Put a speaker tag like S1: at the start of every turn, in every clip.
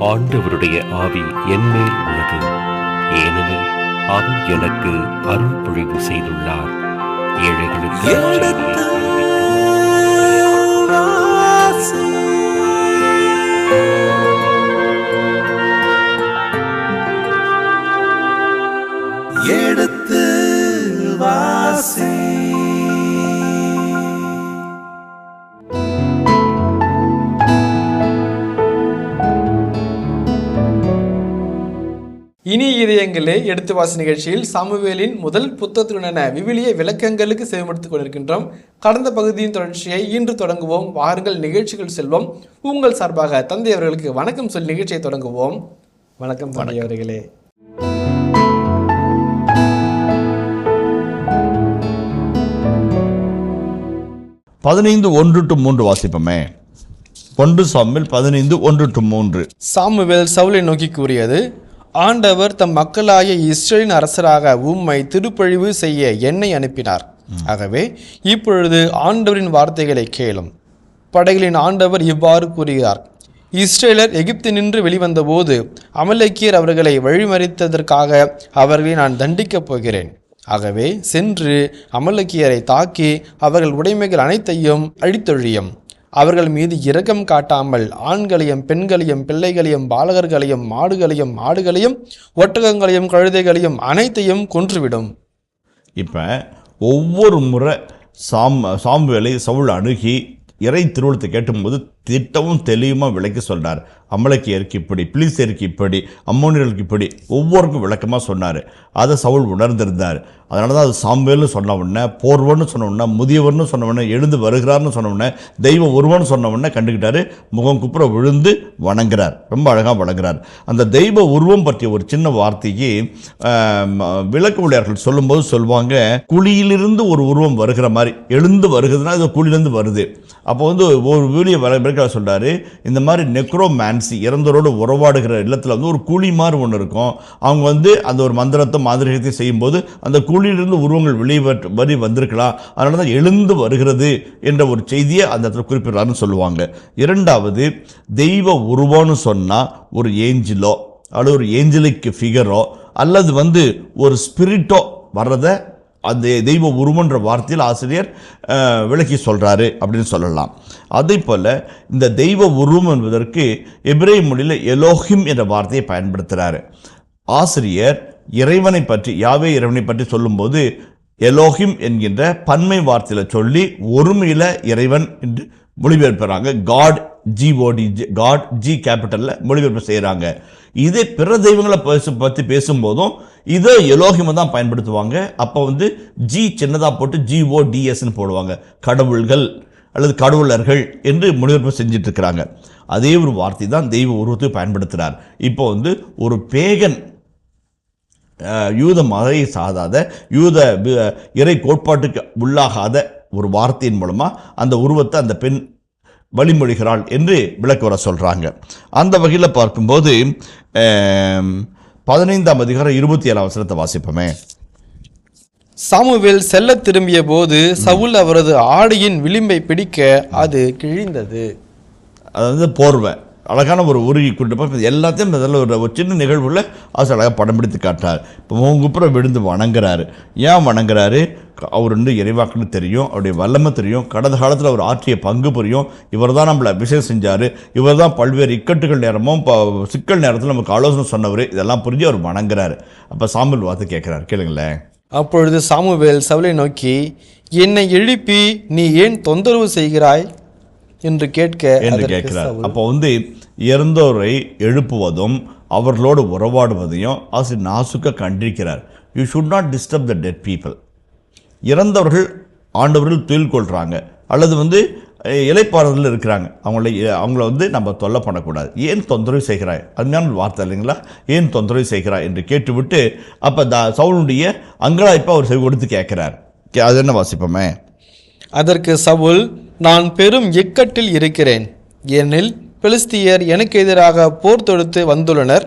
S1: ஆண்டவருடைய ஆவி என்மேல் உள்ளது, ஏனெனில் அவர் எனக்கு அருள் பொழிவு செய்துள்ளார். ஏழைகளுக்கு
S2: எடுத்து வாசி.
S3: இனி இதயங்களே எடுத்து வாசி நிகழ்ச்சியில் சாமுவேலின் முதல் புத்தகத்துடனான விவிலிய விளக்கங்களுக்கு செவிமடுத்துக் கொண்டிருக்கின்றோம். கடந்த பகுதியின் தொடர்ச்சியை இன்று தொடங்குவோம். வாருங்கள் நிகழ்ச்சிகள் செல்வோம். உங்கள் சார்பாக தந்தை அவர்களுக்கு வணக்கம் சொல்லி நிகழ்ச்சியை தொடங்குவோம். வணக்கம் தந்தை அவர்களே.
S4: பதினைந்து 1-3 வாசிப்போமே. 1 சாமுவேல் 15:1-3.
S3: சாமுவேல் சவுலை நோக்கி கூறியது, ஆண்டவர் தம் மக்களாகிய இஸ்ரேலின் அரசராக உம்மை திருப்பழிவு செய்ய என்னை அனுப்பினார். ஆகவே இப்பொழுது ஆண்டவரின் வார்த்தைகளை கேளும். படைகளின் ஆண்டவர் இவ்வாறு கூறுகிறார், இஸ்ரேலர் எகிப்தினின்று வெளிவந்த போது அமலேக்கியர் அவர்களை வழிமறித்ததற்காக அவர்களை நான் தண்டிக்கப் போகிறேன். ஆகவே சென்று அமலேக்கியரை தாக்கி அவர்கள் உடைமைகள் அனைத்தையும் அழித்தொழியும். அவர்கள் மீது இரக்கம் காட்டாமல் ஆண்களையும் பெண்களையும் பிள்ளைகளையும் பாலகர்களையும் மாடுகளையும் ஆடுகளையும் ஒட்டகங்களையும் கழுதைகளையும் அனைத்தையும் கொன்றுவிடும்.
S4: இப்போ ஒவ்வொரு முறை சாமுவேலை சவுல் அணுகி இறை திருவுளத்தை கேட்டும்போது திட்டமும் தெளிவுமாக விளக்கி சொல்கிறார். அமலேக்கியருக்கு இப்படி, பிலிஸ்தருக்கு இப்படி, அம்மோனியர்களுக்கு இப்படி, ஒவ்வொருக்கும் விளக்கமாக சொன்னார். அதை சவுல் உணர்ந்திருந்தார். அதனால தான் அது சாமுவேல்னு சொன்ன உடனே, போர்வன்னு சொன்ன உடனே, முதியவர்னு சொன்ன உடனே, எழுந்து வருகிறார்னு சொன்ன உடனே, தெய்வ உருவன்னு சொன்ன உடனே கண்டுக்கிட்டாரு. முகம் குப்புற விழுந்து வணங்குறார். ரொம்ப அழகாக வணங்குறார். அந்த தெய்வ உருவம் பற்றிய ஒரு சின்ன வார்த்தைக்கு விளக்க ஊழியர்கள் சொல்லும்போது சொல்லுவாங்க, குழியிலிருந்து ஒரு உருவம் வருகிற மாதிரி. எழுந்து வருகிறதுனா இது குழியிலிருந்து வருது. அப்போ ஒரு வீடியோ சொல்றாரு, இந்த மாதிரி நெக்ரோமான்சி, இறந்தோரோடு உறவாடுகிற இல்லத்தில் ஒரு குழி மாதிரி ஒன்று இருக்கும். அவங்க அந்த ஒரு மந்திரத்தை மாதிரிகத்தை செய்யும்போது அந்த குழியிலிருந்து உருவங்கள் வெளியே வந்திருக்கலாம். அதனால தான் எழுந்து வருகிறது என்ற ஒரு செய்தியை அந்த இடத்துல குறிப்பிடுறாருன்னு சொல்லுவாங்க. இரண்டாவது, தெய்வ உருவம்னு சொன்னால் ஒரு ஏஞ்சிலோ அல்லது ஒரு ஏஞ்சலிக் ஃபிகரோ அல்லது ஒரு ஸ்பிரிட்டோ வர்றதை அந்த தெய்வ உருவன்ற வார்த்தையில் ஆசிரியர் விளக்கி சொல்கிறாரு அப்படின்னு சொல்லலாம். அதே போல் இந்த தெய்வ உருவம் என்பதற்கு எபிரேய மொழியில் எலோஹிம் என்ற வார்த்தையை பயன்படுத்துகிறாரு. ஆசிரியர் இறைவனை பற்றி, யாவே இறைவனை பற்றி சொல்லும்போது எலோஹிம் என்கின்ற பன்மை வார்த்தையில் சொல்லி ஒருமையில் இறைவன் என்று மொழிபெயர்ப்புறாங்க. காட், காட் ஜி கேபிட்டலில் மொழிபெயர்ப்பு செய்கிறாங்க. இதே பிற தெய்வங்களை பற்றி பேசும்போதும் இதே எலோஹிமை தான் பயன்படுத்துவாங்க. அப்போ ஜி சின்னதாக போட்டு GODSன்னு போடுவாங்க. கடவுள்கள் அல்லது கடவுளர்கள் என்று மொழிபெயர்ப்பு செஞ்சுட்டு இருக்கிறாங்க. அதே ஒரு வார்த்தை தான் தெய்வ உருவத்தை பயன்படுத்துகிறார். இப்போ ஒரு பேகன், யூத மதத்தை சாதாத, யூத இறை கோட்பாட்டுக்கு உள்ளாகாத ஒரு வார்த்தையின் மூலமாக அந்த உருவத்தை அந்த பெண் வழிமொழிகிறாள் என்று விளக்க வர சொல்கிறாங்க. அந்த வகையில் பார்க்கும்போது 15ஆம் அதிகாரம் 27ஆம் வசனத்தை வாசிப்போமே.
S3: சாமுவேல் செல்ல திரும்பிய போது சவுல் அவரது ஆடையின் விளிம்பை பிடிக்க அது கிழிந்தது.
S4: அது போர்வை அழகான ஒரு உருகி கொண்டு எல்லாத்தையும் அதில் ஒரு சின்ன நிகழ்வுல அது அழகாக படம் பிடித்து காட்டார். இப்போ முங்குப்புறம் விழுந்து வணங்குறாரு. ஏன் வணங்குறாரு? அவர் இறைவாக்குன்னு தெரியும், அவருடைய வல்லமை தெரியும், கடந்த காலத்தில் அவர் ஆற்றிய பங்கு புரியும். இவர் தான் நம்மளை அபிஷேகம் செஞ்சார், இவர் தான் பல்வேறு இக்கட்டுகள் நேரமும் சிக்கல் நேரத்தில் நமக்கு ஆலோசனை சொன்னவர். இதெல்லாம் புரிஞ்சு அவர் வணங்குறாரு. அப்போ சாமுவேல் வார்த்தை கேட்குறாரு, கேளுங்களேன்.
S3: அப்பொழுது சாமுவேல் சவுலை நோக்கி, என்னை எழுப்பி நீ ஏன் தொந்தரவு செய்கிறாய் என்று கேட்கிறார்.
S4: அப்போ இறந்தோரை எழுப்புவதும் அவர்களோடு உறவாடுவதையும் ஆசிரியர் நாசுக்க கண்டிருக்கிறார். You should not disturb the dead people. இறந்தவர்கள் ஆண்டவர்கள் துயில் கொள்கிறாங்க அல்லது இலைப்பாறுதலில் இருக்கிறாங்க. அவங்கள நம்ம தொல்லை பண்ணக்கூடாது. ஏன் தொந்தரவு செய்கிறாய்? அதுமான வார்த்தை இல்லைங்களா? ஏன் தொந்தரவு செய்கிறாய் என்று கேட்டுவிட்டு அப்போ சவுலுடைய அங்கலாய்ப்பை அவர் செவி கொடுத்து கேட்கிறார். அது என்ன வாசிப்போமே.
S3: அதற்கு சவுல், நான் பெரும் இக்கட்டில் இருக்கிறேன், ஏனெனில் பெலிஸ்தியர் எனக்கு எதிராக போர் தொடுத்து வந்துள்ளனர்.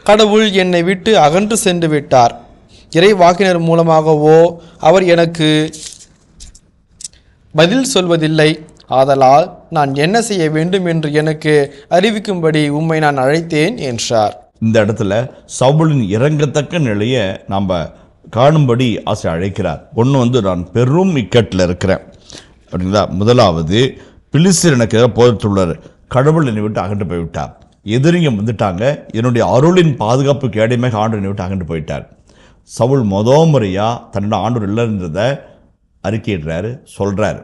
S3: கடவுள் என்னை விட்டு அகன்று சென்று விட்டார். இறைவாக்கினர் மூலமாகவோ அவர் எனக்கு பதில் சொல்வதில்லை. ஆதலால் நான் என்ன செய்ய வேண்டும் என்று எனக்கு அறிவிக்கும்படி உம்மை நான் அழைத்தேன் என்றார்.
S4: இந்த இடத்துல சவுலின் இறங்கத்தக்க நிலையை நாம் காணும்படி ஆசிரியர் அழைக்கிறார். ஒன்று நான் பெரும் இக்கட்டில் இருக்கிறேன் அப்படிங்களா. முதலாவது, பிலிஸ்தர் எனக்கு எதிராக போரிட்டுள்ளார், கடவுள் என்னை விட்டு அகன்று போய்விட்டார், எதிரிங்க வந்துட்டாங்க, என்னுடைய அருளின் பாதுகாப்புக்கு அடிமையாக ஆண்டவர் என்னை விட்டு அகன்று போயிட்டார். சவுல் முறையாக தன்னோட ஆண்டவர் இல்லைன்றதை அறிக்கையிடுறாரு, சொல்கிறாரு.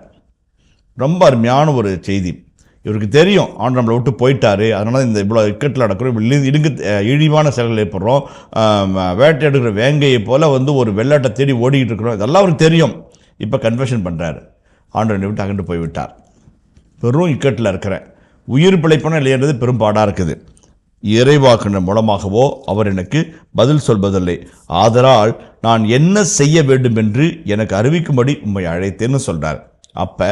S4: ரொம்ப அருமையான ஒரு செய்தி. இவருக்கு தெரியும் ஆண்டவர் நம்மளை விட்டு போயிட்டாரு, அதனால இந்த இவ்வளோ இக்கட்டில் நடக்கிறோம், இழிவான செயல்கள் ஏற்படுறோம், வேட்டையாடுகிற வேங்கையை போல் ஒரு வெள்ளாட்டை தேடி ஓடிக்கிட்டு இருக்கிறோம், இதெல்லாம் அவருக்கு தெரியும். இப்போ கன்ஃபெஷன் பண்ணுறாரு, ஆண்டவர் விட்டு அகண்டு போய்விட்டார், பெரும் இக்கட்டில் இருக்கிறேன், உயிர் பிழைப்பன இல்லைன்றது பெரும் பாடாக இருக்குது. இறைவாக்கினர் மூலமாகவோ அவர் எனக்கு பதில் சொல்வதில்லை, ஆதலால் நான் என்ன செய்ய வேண்டும் என்று எனக்கு அறிவிக்கும்படி உம்மை அழைத்தேன்னு சொல்கிறார். அப்போ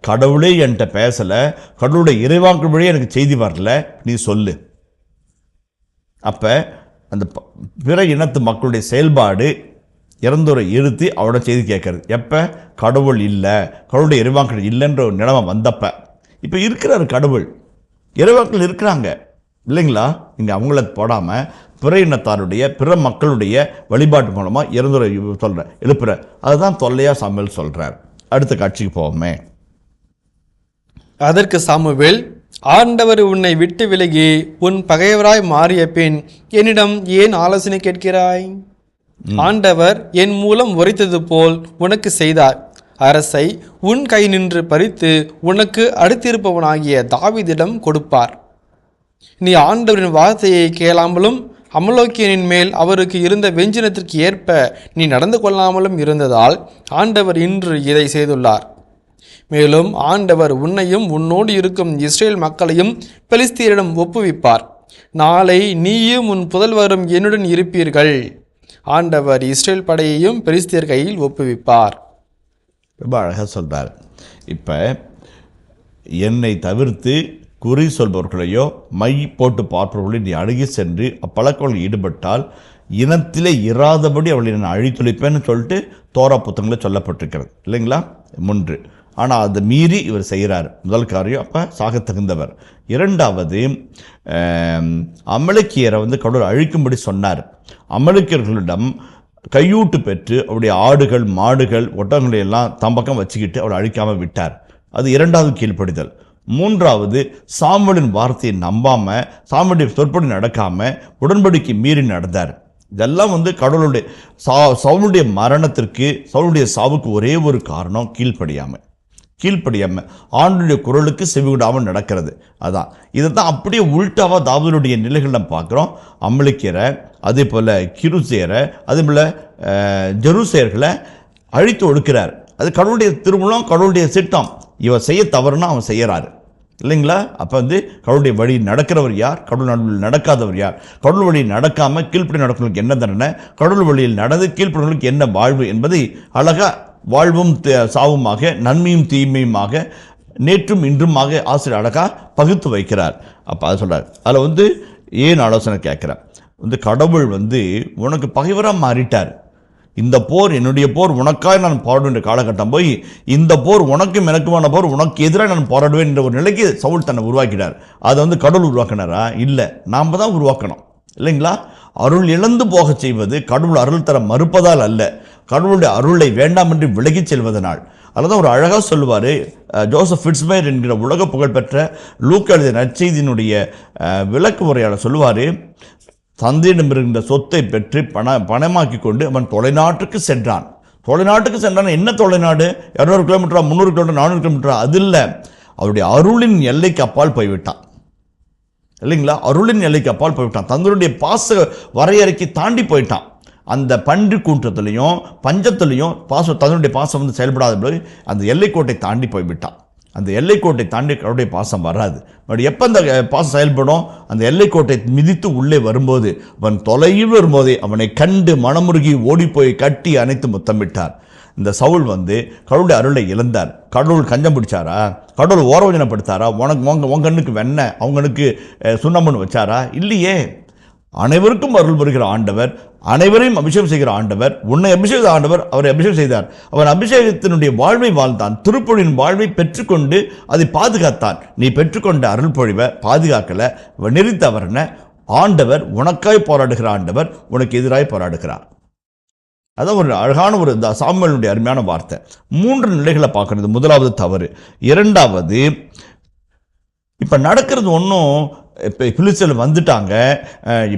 S4: கடவுளே என்கிட்ட பேசலை, கடவுளுடைய இறைவாக்கு வழியே எனக்கு செய்தி வரல, நீ சொல்லு. அப்போ அந்த பிற இனத்து மக்களுடைய செயல்பாடு இறந்தோரை இருத்தி அவரோட செய்தி கேட்கறது. எப்போ கடவுள் இல்லை, கடவுளுடைய இறைவாக்கள் இல்லைன்ற ஒரு நிலைமை வந்தப்ப. இப்போ இருக்கிறார் கடவுள், இறைவாக்கள் இருக்கிறாங்க இல்லைங்களா. இங்கே அவங்கள போடாமல் பிற இனத்தாருடைய பிற மக்களுடைய வழிபாட்டு மூலமாக இறந்தோரை எழுப்புற, அதுதான் தொல்லையாக சாமுவேல் சொல்கிறார். அடுத்த காட்சிக்கு போவோமே.
S3: அதற்கு சாமுவேல், ஆண்டவர் உன்னை விட்டு விலகி உன் பகைவராய் மாறிய பின் என்னிடம் ஏன் ஆலோசனை கேட்கிறாய்? ஆண்டவர் என் மூலம் உரைத்தது போல் உனக்கு செய்தார். அரசை உன் கை நின்று பறித்து உனக்கு அடுத்திருப்பவனாகிய தாவீதிடம் கொடுப்பார். நீ ஆண்டவரின் வார்த்தையை கேளாமலும் அமலோக்கியனின் மேல் அவருக்கு இருந்த வெஞ்சினத்திற்கு ஏற்ப நீ நடந்து கொள்ளாமலும் இருந்ததால் ஆண்டவர் இன்று இதை செய்துள்ளார். மேலும் ஆண்டவர் உன்னையும் உன்னோடு இருக்கும் இஸ்ரேல் மக்களையும் பெலிஸ்தியரிடம் ஒப்புவிப்பார். நாளை நீயும் உன் புதல்வரும் என்னுடன் இருப்பீர்கள். ஆண்டவர் இஸ்ரேல் படையையும் பெலிஸ்தியர் கையில் ஒப்புவிப்பார்.
S4: ரொம்ப அழகாக சொல்கிறார். இப்போ என்னை தவிர்த்து குறி சொல்பவர்களையோ மை போட்டு பார்ப்பவர்களையும் நீ அணுகி சென்று அப்பழக்கங்களில் ஈடுபட்டால் இனத்திலே இராதபடி அவளை நான் அழித்தொழிப்பேன்னு சொல்லிட்டு தோரா புத்தகங்களில் சொல்லப்பட்டிருக்கிறது இல்லைங்களா. 3. ஆனால் அதை மீறி இவர் செய்கிறார். முதல் காரியம், அப்போ சாக தகுந்தவர். 2வது, அமலேக்கியரை கடவுள் அழிக்கும்படி சொன்னார். அமலேக்கியர்களிடம் கையூட்டு பெற்று அவருடைய ஆடுகள் மாடுகள் ஒட்டகங்களை எல்லாம் தம் பக்கம் வச்சுக்கிட்டு அவளை அழிக்காமல் விட்டார். அது 2வது கீழ்ப்படிதல். 3வது, சாமுவேலின் வார்த்தையை நம்பாமல் சாமுவேலுடைய சொற்படி நடக்காமல் உடன்படிக்கை மீறி நடந்தார். இதெல்லாம் கடவுளுடைய சவுலுடைய மரணத்திற்கு சவுலுடைய சாவுக்கு ஒரே ஒரு காரணம், கீழ்ப்படியாமல் ஆண்டுடைய குரலுக்கு செவிவிடாமல் நடக்கிறது. அதான் இதை தான் அப்படியே உள்டாவாக தாவீதுடைய நிலைகள் நம்ம பார்க்குறோம். அமலேக்கியரை, அதே போல் கிருசேயரை, அதே போல் ஜெருசேயர்களை அழித்து ஒடுக்கிறார். அது கடவுளுடைய திருமணம், கடவுளுடைய சிட்டம். இவன் செய்ய தவறுனா அவன் செய்யறாரு இல்லைங்களா. அப்போ கடவுளுடைய வழி நடக்கிறவர் யார், கடவுள் நடுவில் நடக்காதவர் யார், கடவுள் வழியில் நடக்காமல் கீழ்ப்படி நடக்கிறவங்களுக்கு என்ன தண்டனை, கடவுள் வழியில் நடந்து கீழ்ப்படிகளுக்கு என்ன வாழ்வு என்பதை அழகாக வாழ்வும் சாவுமாக நன்மையும் தீமையுமாக நேற்றும் இன்றுமாக ஆசிரியர் அழகாக பகுத்து வைக்கிறார். அப்போ அதை சொல்கிறார். அதில் ஏன் ஆலோசனை கேட்குறார், கடவுள் உனக்கு பகைவராக மாறிட்டார். இந்த போர் என்னுடைய போர், உனக்காக நான் போராடுவேன் காலகட்டம் போய் இந்த போர் உனக்கும் எனக்குமான போர், உனக்கு எதிராக நான் போராடுவேன் என்ற ஒரு நிலைக்கு சவுல் தன்னை உருவாக்கினார். அதை கடவுள் உருவாக்கினாரா? இல்லை, நாம் தான் உருவாக்கணும் இல்லைங்களா. அருள் இழந்து போக செய்வது கடவுள் அருள் தர மறுப்பதால் அல்ல, கடவுளுடைய அருளை வேண்டாம் என்று விலகிச் செல்வதனால். அதுதான் ஒரு அழகாக சொல்லுவார் ஜோசப் ஃபிட்ஸ்மேயர் என்கிற உலக புகழ்பெற்ற லூக்கா எழுதிய நற்செய்தியினுடைய விளக்கு முறையாளர் சொல்லுவார், தந்தையிடம் இருக்கின்ற சொத்தை பெற்று பணமாக்கி கொண்டு அவன் தொலைநாட்டுக்கு சென்றான். தொலைநாட்டுக்கு சென்றான். என்ன தொலைநாடு? 200 கிலோமீட்டரா, 300 கிலோமீட்டர், 400 கிலோமீட்டரா? அது இல்லை, அவருடைய அருளின் எல்லைக்கு அப்பால் போய்விட்டான் இல்லைங்களா. அருளின் எல்லைக்கு அப்பால் போய்விட்டான், தந்தையுடைய பாச வரையறைக்கு தாண்டி போயிட்டான். அந்த பன்றி கூட்டத்திலையும் பஞ்சத்திலையும் தன்னுடைய பாசம் செயல்படாத அந்த எல்லைக்கோட்டை தாண்டி போய்விட்டான். அந்த எல்லைக்கோட்டை தாண்டி கடவுளுடைய பாசம் வராது. பட் எப்போ அந்த பாசம் செயல்படும்? அந்த எல்லைக்கோட்டை மிதித்து உள்ளே வரும்போது, அவன் தொலைவில் வரும்போதே அவனை கண்டு மனமுருகி ஓடிப்போய் கட்டி அணைத்து முத்தமிட்டார். இந்த சவுல் கடவுளுடைய அருளை இழந்தார். கடவுள் கஞ்சம் பிடிச்சாரா? கடவுள் ஓரவஞ்சனப்படுத்தாரா? உனக்கு உங்க கண்ணுக்கு வெண்ணெய் அவங்களுக்கு சுண்ணாம்புன்னு வச்சாரா? இல்லையே. அனைவருக்கும் அருள் புரிகிற ஆண்டவர், அனைவரையும் அபிஷேகம் செய்கிற ஆண்டவர். உன்னை அபிஷேக ஆண்டவர் அவரை அபிஷேகம் செய்தார். அவன் அபிஷேகத்தினுடைய வாழ்வை வாழ்ந்தான், திருப்பொழிவின் வாழ்வை பெற்றுக்கொண்டு அதை பாதுகாத்தான். நீ பெற்றுக்கொண்ட அருள் பொழிவை பாதுகாக்கல, நெறித்தவர்ன ஆண்டவர் உனக்காய் போராடுகிற ஆண்டவர் உனக்கு எதிராய் போராடுகிறார். அதான் ஒரு அழகான ஒரு சாமுவேலுடைய அருமையான வார்த்தை. 3 நிலைகளை பார்க்கறது. முதலாவது தவறு. இரண்டாவது, இப்போ நடக்கிறது ஒன்றும் இப்போ பிலிஸ்தீன் வந்துட்டாங்க,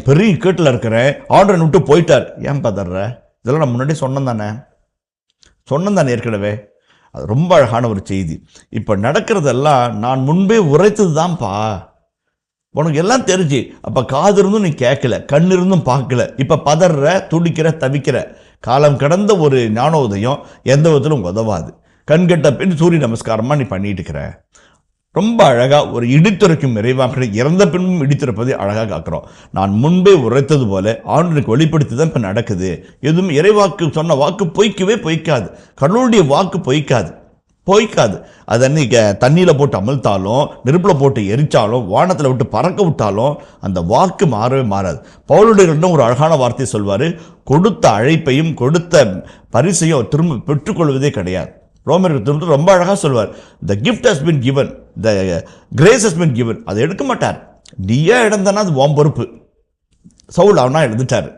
S4: பெரிய கேட்டில் இருக்கிறேன், ஆர்டரை விட்டு போயிட்டார், ஏன் பதற? இதெல்லாம் நான் முன்னாடி சொன்னேன் தானே ஏற்கனவே. அது ரொம்ப அழகான ஒரு செய்தி. இப்போ நடக்கிறதெல்லாம் நான் முன்பே உரைத்தது தான்ப்பா, உனக்கு எல்லாம் தெரிஞ்சு. அப்போ காது இருந்தும் நீ கேட்கல, கண் இருந்தும் பார்க்கல, இப்போ பதற, துடிக்கிற, தவிக்கிற. காலம் கடந்த ஒரு ஞானோதயம் எந்த விதத்திலும் உதவாது. கண்கட்ட பின் சூரிய நமஸ்காரமாக நீ பண்ணிட்டு இருக்கிற. ரொம்ப அழகாக ஒரு இடித்துரைக்கும் இறைவாக இறந்த பின்பும் இடித்திருப்பதை அழகாக காக்கிறோம். நான் முன்பே உரைத்தது போல ஆண்டவருக்கு வெளிப்படுத்தி தான் இப்போ நடக்குது. எதுவும் இறைவாக்கு சொன்ன வாக்கு பொய்க்காது. கடவுளுடைய வாக்கு பொய்க்காது. அது அன்னைக்கு தண்ணியில் போட்டு அமிழ்த்தாலும், நெருப்பில் போட்டு எரிச்சாலும், வானத்தில் விட்டு பறக்க விட்டாலும் அந்த வாக்கு மாறவே மாறாது. பவுலுடைய ஒரு அழகான வார்த்தையை சொல்வார், கொடுத்த அழைப்பையும் கொடுத்த பரிசையும் திரும்ப பெற்றுக்கொள்வதே கிடையாது. ரோமருக்கு ரொம்ப அழகாக சொல்வார், த gift has been given, the grace has been given. அதை எடுக்க மாட்டார். நீயே இழந்தனா அது உன் பொறுப்பு. சவுல் அவனா எழுந்துட்டார்.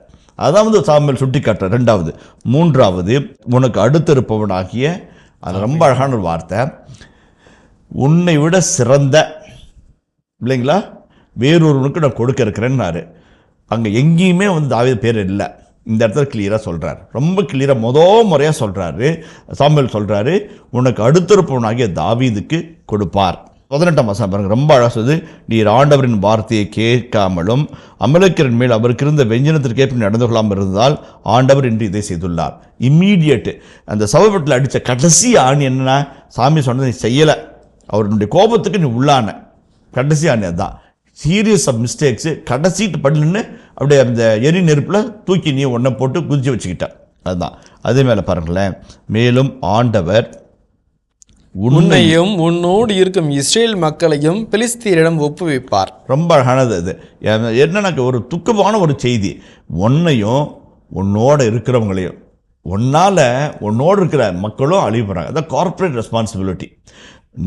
S4: அதாவது சாமுவேல் சுட்டி காட்டுற. ரெண்டாவது. மூன்றாவது, உனக்கு அடுத்திருப்பவனாகிய, அது ரொம்ப அழகான ஒரு வார்த்தை, உன்னை விட சிறந்த இல்லைங்களா வேறொருவனுக்கு நான் கொடுக்க இருக்கிறேன்னாரு. அங்கே எங்கேயுமே தாவீது பேர் இல்லை. இந்த இடத்துல கிளியராக சொல்கிறார், ரொம்ப கிளியராக முறையாக சொல்கிறாரு. சாமுவேல் சொல்கிறாரு, உனக்கு அடுத்திருப்பவனாகிய தாவீதுக்கு கொடுப்பார். 18ஆம் வசனம் பாருங்க, ரொம்ப அழகாக சொல்லுது, நீர் ஆண்டவரின் வார்த்தையை கேட்காமலும் அமலேக்கியரின் மேல் அவருக்கு இருந்த வெஞ்சனத்திற்கேற்ப நடந்து கொள்ளாமல் இருந்தால் ஆண்டவர் என்று இதை செய்துள்ளார். இம்மீடியட் அந்த சவப்பட்டில் அடித்த கடைசி ஆணி என்னன்னா, சாமி சொன்னதை நீ செய்யலை, அவருடைய கோபத்துக்கு நீ உள்ளான கடைசி ஆணி அதுதான். சீரியஸ் ஆஃப் மிஸ்டேக்ஸு கடைசிட்டு படலுன்னு அப்படியே அந்த எரி நெருப்பில் தூக்கி நீ ஒன்றை போட்டு குதிச்சு வச்சுக்கிட்டான். அதுதான். அதே மேலே பாருங்களேன், மேலும் ஆண்டவர்
S3: உன்னையும் உன்னோடு இருக்கும் இஸ்ரேல் மக்களையும் பெலிஸ்தீரிடம் ஒப்புவிப்பார்.
S4: ரொம்ப அழகானது. அது என்னன்னாக்க ஒரு துக்கமான ஒரு செய்தி. உன்னையும் உன்னோட இருக்கிறவங்களையும், உன்னோடு இருக்கிற மக்களும் அழிவு போகிறாங்க. அதான் கார்பரேட் ரெஸ்பான்சிபிலிட்டி.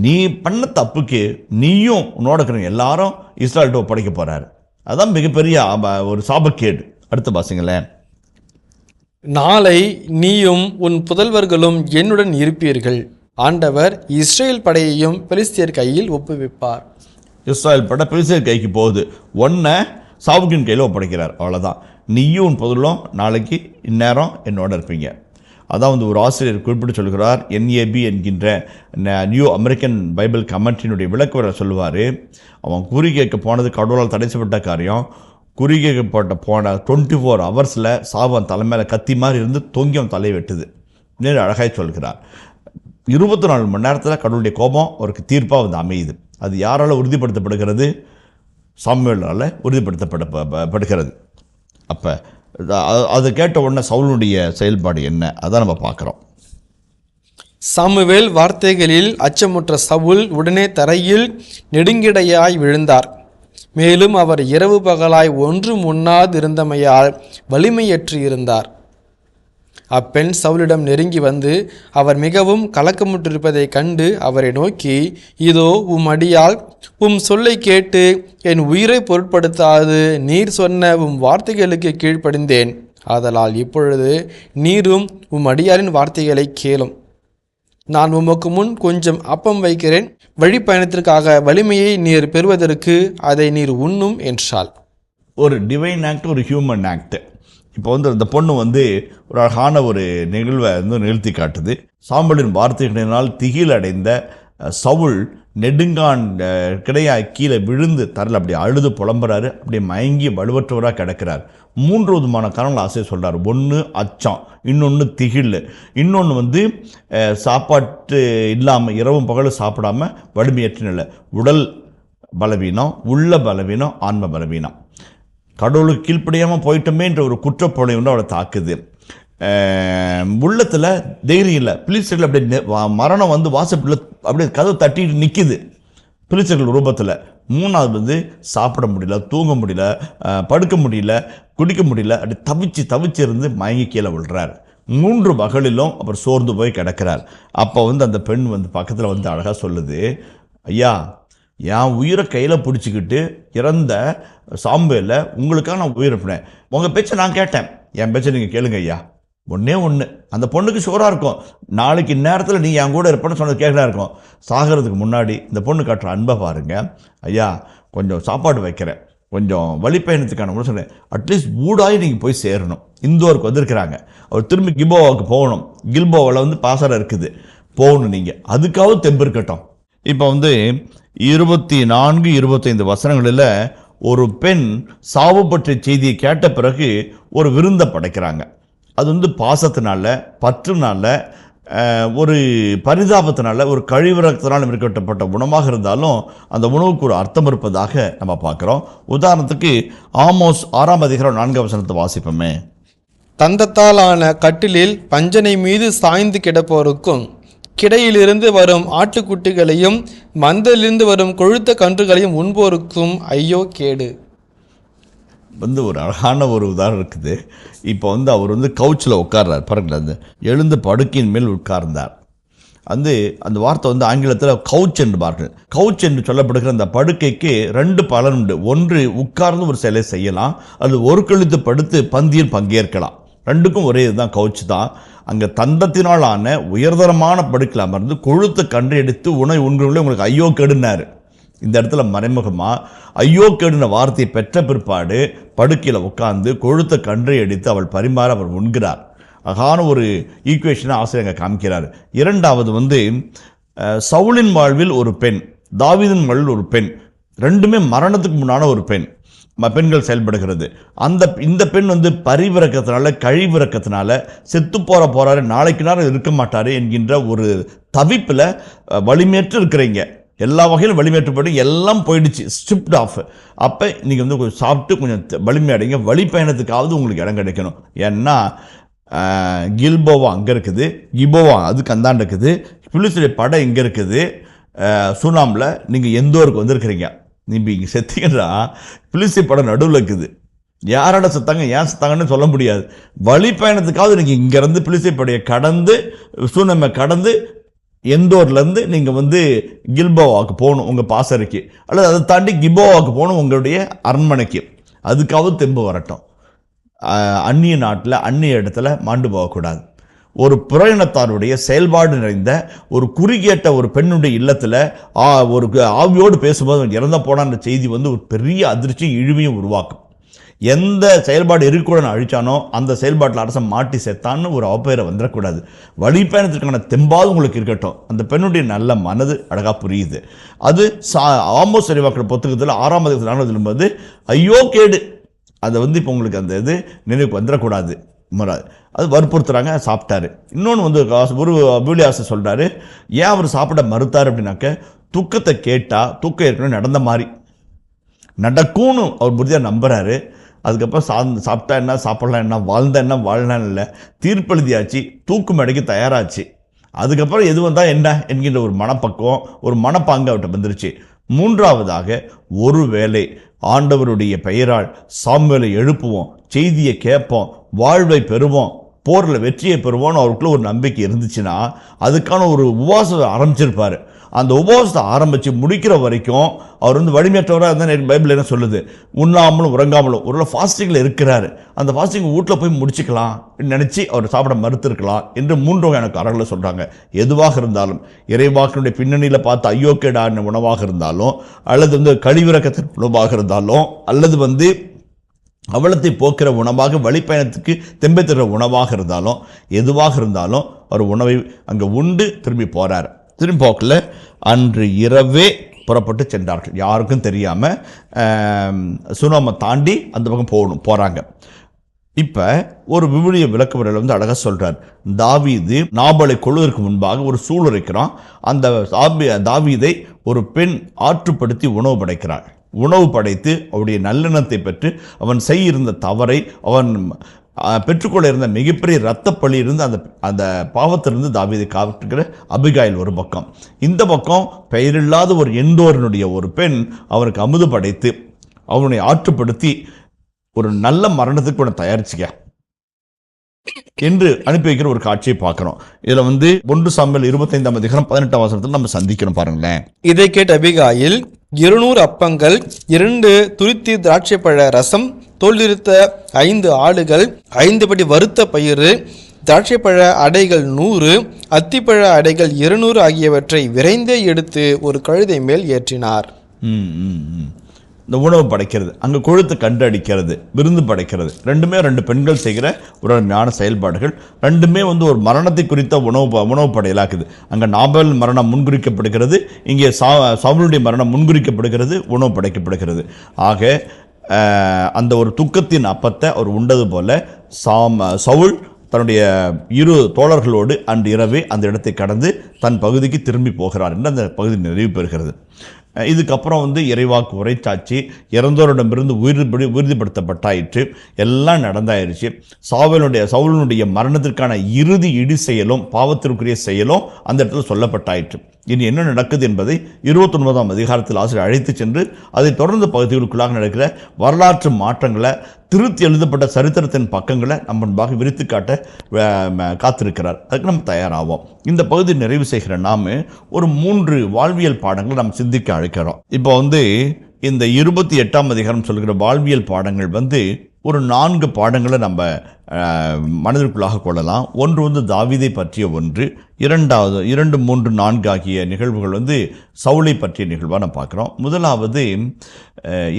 S4: நீ பண்ண தப்புக்கு நீயும் உன்னோட இருக்கிற எல்லாரும் இஸ்ரேல்கிட்ட ஒப்படைக்க போகிறாரு. அதான் மிகப்பெரிய ஒரு சாபக்கேடு. அடுத்த பாசிங்களேன்,
S3: நாளை நீயும் உன் புதல்வர்களும் என்னுடன் இருப்பீர்கள், ஆண்டவர் இஸ்ரேல் படையையும் பெலிஸ்தியர் கையில் ஒப்புவிப்பார்.
S4: இஸ்ரேல் படை பெலிஸ்தியர் கைக்கு போகுது, ஒன்றை சாவுக்கின் கையில் ஒப்படைக்கிறார். அவ்வளோதான். நீயும் உன் புதலும் நாளைக்கு இந்நேரம் என்னோட இருப்பீங்க. அதான் ஒரு ஆசிரியர் குறிப்பிட்டு சொல்கிறார். NAB என்கின்ற நியூ அமெரிக்கன் பைபிள் கமெண்ட்ரியினுடைய விளக்குவரை சொல்லுவார், அவன் குறி கேட்க போனது கடவுளால் தடை செய்யப்பட்ட காரியம். குறி கேட்கப்பட்ட போன 24 ஹவர்ஸில் சாவன் தலைமையில் கத்தி மாதிரி இருந்து தொங்கி அவன் தலையை வெட்டுது. நேரு அழகாய் சொல்கிறார். 24 மணி நேரத்தில் கடவுளுடைய கோபம் அவருக்கு தீர்ப்பாக அமையுது. அது யாரால் உறுதிப்படுத்தப்படுகிறது? சாமுவேலால் உறுதிப்படுத்தப்படுகிறது. அப்போ அதை கேட்ட உடனே சவுலுடைய செயல்பாடு என்ன, அதான் நம்ம பார்க்குறோம்.
S3: சாமுவேல் வார்த்தைகளில் அச்சமுற்ற சவுல் உடனே தரையில் நெடுங்கிடையாய் விழுந்தார். மேலும் அவர் இரவு பகலாய் ஒன்றும் உண்ணாதிருந்தமையால் வலிமையற்று இருந்தார். அப்பெண் சவுலிடம் நெருங்கி வந்து அவர் மிகவும் கலக்கமுற்றிருப்பதைக் கண்டு அவரை நோக்கி, இதோ உம் அடியால் உம் சொல்லை கேட்டு என் உயிரை பொருட்படுத்தாது நீர் சொன்ன உம் வார்த்தைகளுக்கு கீழ்ப்படிந்தேன். ஆதலால் இப்பொழுது நீரும் உம் அடியாரின் வார்த்தைகளை கேளும். நான் உமக்கு முன் கொஞ்சம் அப்பம் வைக்கிறேன், வழிப்பயணத்திற்காக வலிமையை நீர் பெறுவதற்கு அதை நீர் உண்ணும் என்றாள்.
S4: ஒரு டிவைன் ஆக்ட், ஒரு ஹியூமன் ஆக்ட். இப்போ இந்த பொண்ணு ஒரு அழகான ஒரு நிகழ்வை நிகழ்த்தி காட்டுது. சாம்பலின் வார்த்தைகளினால் திகில் அடைந்த சவுல் நெடுங்கான் கிடையாய் கீழே விழுந்து தரையில் அப்படி அழுது புலம்புறாரு. அப்படியே மயங்கி வலுவற்றவராக கிடக்கிறார். 3 விதமான காரணங்கள் ஆசையை சொல்கிறார். ஒன்று அச்சம், இன்னொன்று திகில், இன்னொன்று சாப்பாட்டு இல்லாமல் இரவும் பகலும் சாப்பிடாமல் வலிமையற்ற நிலை. உடல் பலவீனம், உள்ள பலவீனம், ஆன்ம பலவீனம். கடவுளுக்கு கீழ்ப்படியாமல் போயிட்டோமேன்ற ஒரு குற்றப்புணை அவளை தாக்குது. உள்ளத்தில் தைரியம் இல்லை. பிலிஸ்தீரில் அப்படியே மரணம் வாசப்பில் அப்படியே கதவு தட்டிட்டு நிற்கிது. பிலிஸ்தர்கள் ரூபத்தில். மூணாவது வந்து சாப்பிட முடியல, தூங்க முடியல, படுக்க முடியல, குடிக்க முடியல, அப்படி தவிச்சு இருந்து மயங்கி கீழே விழுறார். 3 பகலிலும் அப்புறம் சோர்ந்து போய் கிடக்கிறார். அப்போ வந்து அந்த பெண் வந்து பக்கத்தில் வந்து அழகாக சொல்லுது, ஐயா என் உயிரை கையில் பிடிச்சிக்கிட்டு இறந்த சாம்பேல உங்களுக்காக நான் உயிரிழப்பினேன். உங்கள் பேச்சை நான் கேட்டேன், என் பேச்சை நீங்கள் கேளுங்க ஐயா. ஒன்று அந்த பொண்ணுக்கு ஷோராக இருக்கும், நாளைக்கு நேரத்தில் நீ என் கூட இருப்பேன்னு சொன்னது கேட்கலாம் இருக்கும். சாகிறதுக்கு முன்னாடி இந்த பொண்ணு காட்டுற அன்பை பாருங்கள். ஐயா கொஞ்சம் சாப்பாடு வைக்கிறேன், கொஞ்சம் வழிப்பயணத்துக்கான கூட சொன்னேன், அட்லீஸ்ட் ஊடாகி நீங்கள் போய் சேரணும். இந்தோருக்கு வந்திருக்கிறாங்க, அவர் திரும்பி கில்போவாவுக்கு போகணும், கில்போவில் வந்து பாசறை இருக்குது, போகணும், நீங்கள் அதுக்காவது தெம்பு இருக்கட்டும். இப்போ வந்து 24, 25 வசனங்களில் ஒரு பெண் சாவு பற்றிய செய்தியை கேட்ட பிறகு ஒரு விருந்தை படைக்கிறாங்க. அது வந்து பாசத்தினால, பற்றுனால, ஒரு பரிதாபத்தினால, ஒரு கழிவிறக்கத்தினால விற்கப்பட்ட உணவாக இருந்தாலும் அந்த உணவுக்கு ஒரு அர்த்தம் இருப்பதாக நம்ம பார்க்குறோம். உதாரணத்துக்கு ஆமோஸ் 6ஆம் அதிகாரம் 4ஆம் வசனத்தை வாசிப்போமே.
S3: தந்தத்தாலான கட்டிலில் பஞ்சனை மீது சாய்ந்து கிடப்போருக்கும், கிடையிலிருந்து வரும் ஆட்டுக்குட்டிகளையும் மந்தலிருந்து வரும் கொழுத்த கன்றுகளையும் உண்போருக்கும் ஐயோ கேடு.
S4: வந்து ஒரு அழகான ஒரு உதாரணம் இருக்குது. இப்போ வந்து அவர் வந்து கவுச்சில் உட்கார்றார் பாருங்களேன், அந்த எழுந்து படுக்கையின் மேல் உட்கார்ந்தார். அந்த வார்த்தை வந்து ஆங்கிலத்தில் கவுச் என்று பார்க்கணும். கவுச் என்று சொல்லப்படுகிற அந்த படுக்கைக்கு 2 பலன் உண்டு. ஒன்று, உட்கார்ந்து ஒரு சிலை செய்யலாம், அது ஒரு கழுத்து படுத்து பந்தியில் பங்கேற்கலாம். 2க்கும் ஒரே இதுதான், கவுச் தான். அங்கே தந்தத்தினாலான உயர்தரமான படுக்கையில் அமர்ந்து கொழுத்த கன்று எடுத்து உணவு உண்கிறவங்களே உங்களுக்கு ஐயோ கெடுனார். இந்த இடத்துல மறைமுகமாக ஐயோ கேடுன வார்த்தையை பெற்ற பிற்பாடு படுக்கையில் உட்கார்ந்து கொழுத்த கன்றை எடுத்து அவள் பரிமாற அவர் உண்கிறார். அழகான ஒரு ஈக்குவேஷனை ஆசிரியர் காமிக்கிறார். 2வது வந்து சவுலின் வாழ்வில் ஒரு பெண், தாவீதின் வாழ்வில் ஒரு பெண், 2மே மரணத்துக்கு முன்னான ஒரு பெண்கள் செயல்படுகிறது. இந்த பெண் வந்து பரிவிறக்கத்தினால, கழிவிறக்கத்தினால செத்து போறாரு, நாளைக்கு நேரம் இருக்க மாட்டாரு என்கின்ற ஒரு தவிப்பில் வலிமையற்று இருக்கிறீங்க. எல்லா வகையிலும் வலிமையேற்றப்பட்டு எல்லாம் போயிடுச்சு, ஸ்ட்ரிப்ட் ஆஃப். அப்போ இன்றைக்கி வந்து கொஞ்சம் சாப்பிட்டு கொஞ்சம் வலிமையடைங்க, வழிப்பயணத்துக்காவது உங்களுக்கு இடம் கிடைக்கணும். ஏன்னா கில்போவா அங்கே இருக்குது, கிபோவா அதுக்கு அந்தாண்டு இருக்குது, பிலிஸ்தருடைய படை இங்கே இருக்குது, சுனாமில் நீங்கள் எந்தோருக்கு வந்திருக்கிறீங்க. நீங்கள் இங்கே செத்தீங்கன்னா பிலிஸ்தர் படம் நடுவில் இருக்குது, யாரோட செத்தாங்க ஏன் செத்தாங்கன்னு சொல்ல முடியாது. வழிப்பயணத்துக்காவது நீங்கள் இங்கேருந்து பிலிஸ்தர் படையை கடந்து சுனாமை கடந்து எந்தோர்லேருந்து நீங்கள் வந்து கில்போவாவுக்கு போகணும் உங்கள் பாசறைக்கு, அல்லது அதை தாண்டி கிபோவாவுக்கு போகணும் உங்களுடைய அரண்மனைக்கு. அதுக்காவது தெம்பு வரட்டும். அந்நிய நாட்டில் அந்நிய இடத்துல மாண்டு போகக்கூடாது. ஒரு புறையினத்தாருடைய செயல்பாடு நிறைந்த ஒரு குறிகேட்ட ஒரு பெண்ணுடைய இல்லத்தில் ஒரு ஆவியோடு பேசும்போது இறந்த போனான்ற செய்தி வந்து ஒரு பெரிய அதிர்ச்சி இழிவையும் உருவாக்கும். எந்த செயல்பாடு இருக்கக்கூடாது அழிச்சானோ அந்த செயல்பாட்டில் அரசன் மாட்டி செத்தான்னு ஒரு அவப்பெயரை வந்துடக்கூடாது. வழிப்பயணத்திற்கான தெம்பாவது உங்களுக்கு இருக்கட்டும். அந்த பெண்ணுடைய நல்ல மனது அழகாக புரியுது. அது ஆமோஸ் இறைவாக்கிற புத்தகத்தில் 6ஆம் அதிகாரம் 4 ஐயோ கேடு. அதை வந்து இப்போ உங்களுக்கு அந்த இது நினைவுக்கு வந்துடக்கூடாது. அது வற்புறுத்துறாங்க, சாப்பிட்டாரு. இன்னொன்று வந்து ஒரு அபிலியாசர் சொல்கிறாரு, ஏன் அவர் சாப்பிட மறுத்தார் அப்படின்னாக்க, துக்கத்தை கேட்டால் தூக்கம் ஏற்கனவே நடந்த மாதிரி நடக்கும்னு அவர் புரிதியாக நம்புகிறாரு. அதுக்கப்புறம் சாப்பிட்டா என்ன, சாப்பிடலாம் என்ன, வாழ்ந்தா என்ன, வாழலாம் இல்லை, தீர்ப்பெழுதியாச்சு, தூக்கு மேடைக்கு தயாராச்சு. அதுக்கப்புறம் எது வந்தால் என்ன என்கின்ற ஒரு மனப்பக்குவம், ஒரு மனப்பாங்கு அவர்கிட்ட வந்துருச்சு. 3வதாக, ஒரு வேளை ஆண்டவருடைய பெயரால் சாமுவேலை எழுப்புவோம், செய்தியை கேட்போம், வாழ்வை பெறுவோம், போரில் வெற்றியை பெறுவோம்னு அவருக்குள்ள ஒரு நம்பிக்கை இருந்துச்சுன்னா அதுக்கான ஒரு உபவாசத்தை ஆரம்பிச்சிருப்பார். அந்த உபவாசத்தை ஆரம்பித்து முடிக்கிற வரைக்கும் அவர் வந்து வழிமேற்றவராக இருந்தால் பைபிள் என்ன சொல்லுது, உண்ணாமலும் உறங்காமலும் ஒரு ஃபாஸ்டிங்கில் இருக்கிறாரு. அந்த ஃபாஸ்டிங் வீட்டில் போய் முடிச்சுக்கலாம் நினச்சி அவர் சாப்பிட மறுத்திருக்கலாம் என்று 3 வகையான காரணங்களை சொல்கிறாங்க. எதுவாக இருந்தாலும், இறைவாக்கினுடைய பின்னணியில் பார்த்து ஐயோக்கேடான உணவாக இருந்தாலும், அல்லது வந்து கழிவிறக்கத்தின் உணவாக இருந்தாலும், அல்லது வந்து அவலத்தை போக்குற உணவாக வழிப்பயணத்துக்கு தெம்பை தருகிற உணவாக இருந்தாலும், எதுவாக இருந்தாலும் அவர் உணவை அங்கே உண்டு திரும்பி போகிறார். திரும்பி போக்கில் அன்று இரவே புறப்பட்டு சென்றார்கள். யாருக்கும் தெரியாமல் சுனாமை தாண்டி அந்த பக்கம் போகிறாங்க. இப்போ ஒரு விவிலிய விளக்கவரையில் வந்து அழகாக சொல்கிறார், தாவீது நாபாலை கொள்வதற்கு முன்பாக ஒரு சூளுரைக்கிறான். அந்த தாவீதை ஒரு பெண் ஆற்றுப்படுத்தி உணவு படைக்கிறாள். உணவு படைத்து அவருடைய நல்லெண்ணத்தை பெற்று அவன் செய்யிருந்த தவறை அவன் பெற்றுக்கொள்ள இருந்த மிகப்பெரிய இரத்தப்பழி இருந்து அந்த பாவத்திலிருந்து தாவீதை காத்துக்கிற அபிகாயில் ஒரு பக்கம், இந்த பக்கம் பெயரில்லாத ஒரு எந்தோரனுடைய ஒரு பெண் அவனுக்கு அமுது படைத்து அவனை ஆற்றுப்படுத்தி ஒரு நல்ல மரணத்துக்கு உன்னை தயாரிச்சுக்க என்று அனுப்பி வைக்கிற ஒரு காட்சியை பார்க்கிறோம். இதுல 1 சாமுவேல் 25ஆம் அதிகாரம் 18ஆம் வசனத்தில் நம்ம சந்திக்கணும் பாருங்களேன்.
S3: இதை கேட்ட அபிகாயில் 200 அப்பங்கள், 2 துருத்தி திராட்சைப்பழ ரசம், தோல்விருத்த 5 ஆடுகள், 5 படி வறுத்த பயிறு, திராட்சைப்பழ அடைகள் 100, அத்திப்பழ அடைகள் 200 ஆகியவற்றை விரைந்தே எடுத்து ஒரு கழுதை மேல் ஏற்றினார்.
S4: இந்த உணவு படைக்கிறது, அங்கே கொழுத்து கண்டு அடிக்கிறது, விருந்து படைக்கிறது, ரெண்டுமே 2 பெண்கள் செய்கிற ஒரு ஞான செயல்பாடுகள். ரெண்டுமே ஒரு மரணத்தை குறித்த உணவு படையலாக்குது. அங்கே நாபேல் மரணம் முன்குறிக்கப்படுகிறது, இங்கே சவுலுடைய மரணம் முன்குறிக்கப்படுகிறது, உணவு படைக்கப்படுகிறது. ஆக அந்த ஒரு துக்கத்தின் அப்பத்தை அவர் உண்டது போல சவுல் தன்னுடைய 2 தோழர்களோடு அன்று இரவே அந்த இடத்தை கடந்து தன் பகுதிக்கு திரும்பி போகிறார் என்று அந்த பகுதி நிறைவு பெறுகிறது. இதுக்கப்புறம் இறைவாக்கு உரைச்சாச்சு, இறந்தோரிடமிருந்து உறுதிப்படுத்தப்பட்டாயிற்று, எல்லாம் நடந்தாயிருச்சு. சவுலுடைய மரணத்திற்கான இறுதி இடி செயலும் பாவத்திற்குரிய செயலும் அந்த இடத்துல சொல்லப்பட்டாயிற்று. இனி என்ன நடக்குது என்பதை 29ஆம் அதிகாரத்தில் ஆசிரியர் அழைத்து சென்று அதை தொடர்ந்து பகுதிகளுக்குள்ளாக நடக்கிற வரலாற்று மாற்றங்களை, திருத்தி எழுதப்பட்ட சரித்திரத்தின் பக்கங்களை நம்ம முன்பாக விரித்து காட்ட காத்திருக்கிறார். அதுக்கு நம்ம தயாராகும். இந்த பகுதி நிறைவு செய்கிற நாம ஒரு 3 வாழ்வியல் பாடங்களை நம்ம சிந்திக்க அழைக்கிறோம். இப்போ இந்த 28ஆம் அதிகாரம் சொல்கிற வாழ்வியல் பாடங்கள் ஒரு 4 பாடங்களை நம்ம மனதிற்குள்ளாக கொள்ளலாம். ஒன்று தாவீதை பற்றிய ஒன்று, 2, 3, 4 ஆகிய நிகழ்வுகள் சவுலை பற்றிய நிகழ்வாக நம்ம பார்க்குறோம். முதலாவது,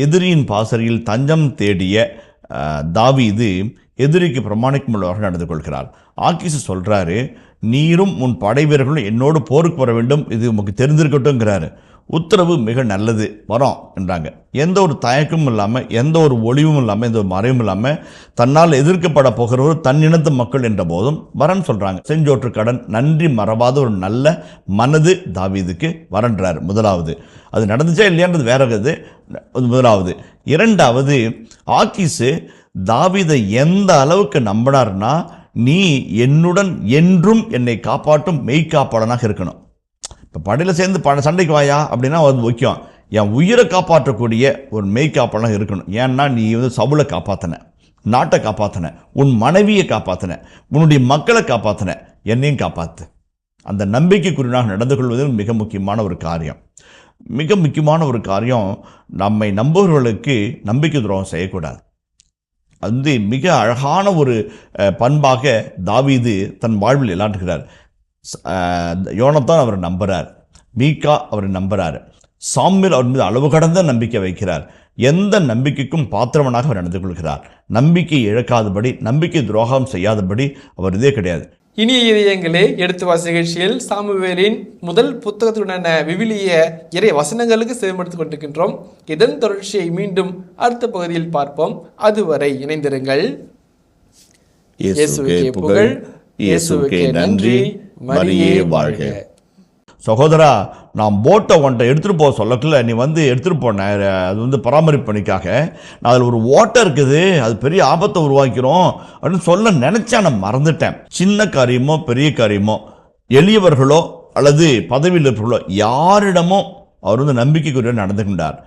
S4: எதிரியின் பாசறையில் தஞ்சம் தேடிய தாவீது எதிரிக்கு பிரமாணிக்குள்ளவராக நடந்து கொள்கிறார். ஆக்கீசு சொல்கிறாரு, நீரும் உன் படை வீரர்களும் என்னோடு போருக்கு வர வேண்டும், இது உமக்கு தெரிந்திருக்கட்டும்ங்கிறாரு. உத்தரவு மிக நல்லது, வரோம் என்றாங்க. எந்த ஒரு தயக்கமும் இல்லாமல், எந்த ஒரு ஒளிவும் இல்லாமல், எந்த ஒரு மறைவும் இல்லாமல், தன்னால் எதிர்க்கப்பட போகிறவர் தன் இனத்து மக்கள் என்ற போதும் வரன் சொல்கிறாங்க. செஞ்சோற்று கடன், நன்றி மறவாத ஒரு நல்ல மனது தாவீதுக்கு வரன்றார். முதலாவது, அது நடந்துச்சா இல்லையான்றது வேற இது. முதலாவது. 2வது, ஆக்கீசு தாவீதை எந்த அளவுக்கு நம்பினார்னா, நீ என்னுடன் என்றும் என்னை காப்பாற்றும் மெய்காப்பாளனாக இருக்கணும். இப்போ படையில் சேர்ந்து சண்டைக்கு வாயா அப்படின்னா அது முக்கியம். என் உயிரை காப்பாற்றக்கூடிய ஒரு மெய்காப்பாளனாக இருக்கணும். ஏன்னா நீ சவுலை காப்பாற்றின, நாட்டை காப்பாற்றின, உன் மனைவியை காப்பாற்றின, உன்னுடைய மக்களை காப்பாற்றின, என்னையும் காப்பாற்று. அந்த நம்பிக்கைக்குரியனாக நடந்து கொள்வது மிக முக்கியமான ஒரு காரியம். மிக முக்கியமான ஒரு காரியம், நம்மை நம்புபவர்களுக்கு நம்பிக்கை துரோகம் செய்யக்கூடாது. மிக அழகான ஒரு பண்பாக தாவீது தன் வாழ்வில் விளையாடுகிறார். யோனத்தான் அவரை நம்புகிறார், மீகா அவரை நம்புகிறார், சாமுவேல் அவர் மீது அளவு கடந்த நம்பிக்கை வைக்கிறார். எந்த நம்பிக்கைக்கும் பாத்திரவனாக அவர் நடந்து கொள்கிறார். நம்பிக்கை இழக்காதபடி, நம்பிக்கை துரோகம் செய்யாதபடி அவர் இதே கிடையாது.
S3: இனிய இதயங்களே, எடுத்து வாசி நிகழ்ச்சியில் சாமுவேலின் முதல் புத்தகத்துடனான விவிலிய இறை வசனங்களுக்கு செவிமடுத்துக் கொண்டிருக்கின்றோம். இதன் தொடர்ச்சியை மீண்டும் அடுத்த பகுதியில் பார்ப்போம். அதுவரை இணைந்திருங்கள். இயேசுவுக்கே புகழ், இயேசுவுக்கே நன்றி, மரியே வாழ்க.
S4: சகோதரா, நான் போட்டை ஒன்றை எடுத்துகிட்டு போக சொல்லக்குள்ள நீ எடுத்துகிட்டு போன, அது பராமரிப்பு பணிக்காக. நான் அதில் ஒரு ஓட்டை இருக்குது, அது பெரிய ஆபத்தை உருவாக்கிறோம் அப்படின்னு சொல்ல நினச்சா நான் மறந்துட்டேன். சின்ன காரியமோ பெரிய காரியமோ, எளியவர்களோ அல்லது பதவியில் இருப்பவர்களோ, யாரிடமோ அவர் நம்பிக்கைக்குரிய நடந்து கொண்டார்.